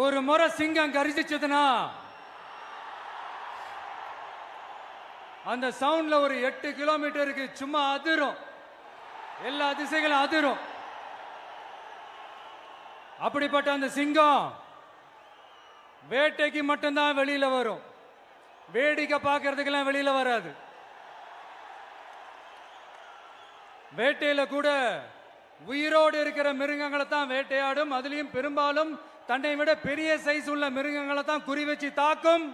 ஒரு முறை சிங்கம் கரிசிச்சதுன்னா அந்த சவுண்ட்ல ஒரு 8 கிலோமீட்டருக்கு சும்மா அதிரும், எல்லா திசைகளும் அதிரும். அப்படிப்பட்ட அந்த சிங்கம் வேட்டைக்கு மட்டும்தான் வெளியில வரும், வேடிக்கை பார்க்கறதுக்கெல்லாம் வெளியில வராது. வேட்டையில கூட உயிரோடு இருக்கிற மிருகங்களை தான் வேட்டையாடும். அதுலயும் பெரும்பாலும் தன்னை விட பெரிய சைஸ் உள்ள மிருகங்களை தான் குறி வச்சு தாக்கும்,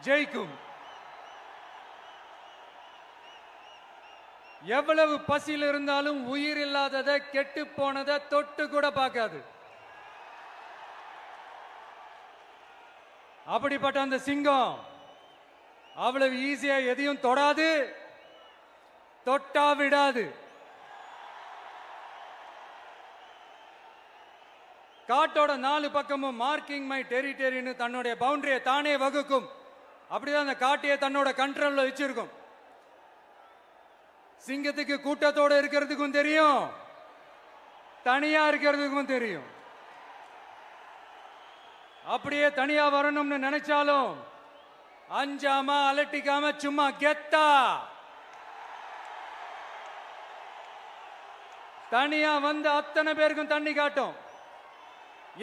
ஜெயிக்கும். எவ்வளவு பசியில் இருந்தாலும் உயிர் இல்லாததை, கெட்டு போனதை தொட்டு கூட பார்க்காது. அப்படிப்பட்ட அந்த சிங்கம் அவ்வளவு ஈஸியா எதையும் தொடாது, தொட்டா விடாது. காட்டோட 4 பக்கமும் மார்க்கிங் மை டெரிட்டரின்னு தன்னுடைய பவுண்டரியை தானே வகுக்கும். அப்படிதான் அந்த காட்டையே தன்னோட கண்ட்ரோல்ல வச்சிருக்கும். சிங்கத்துக்கு கூட்டத்தோட இருக்கிறதுக்கும் தெரியும், தனியா இருக்கிறதுக்கும் தெரியும். அப்படியே தனியா வரணும்னு நினைச்சாலும் அஞ்சாம அலட்டிக்காம சும்மா கெத்தா தனியா வந்து அத்தனை பேருக்கும் தண்ணி காட்டும்.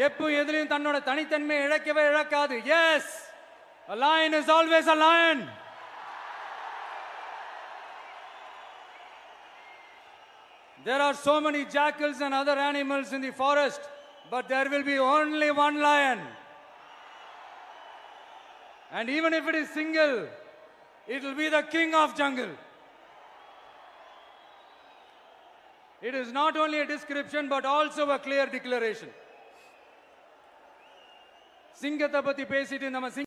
எப்போ எதிலையும் தன்னோட தனித்தன்மையை இழக்கவே இழக்காது. Yes, a lion is always a lion. There are so many jackals and other animals in the forest, but there will be only one lion. And even if it is single, it will be the king of jungle. It is not only a description but also a clear declaration. சிங்கத்தை பத்தி பேசிட்டு நம்ம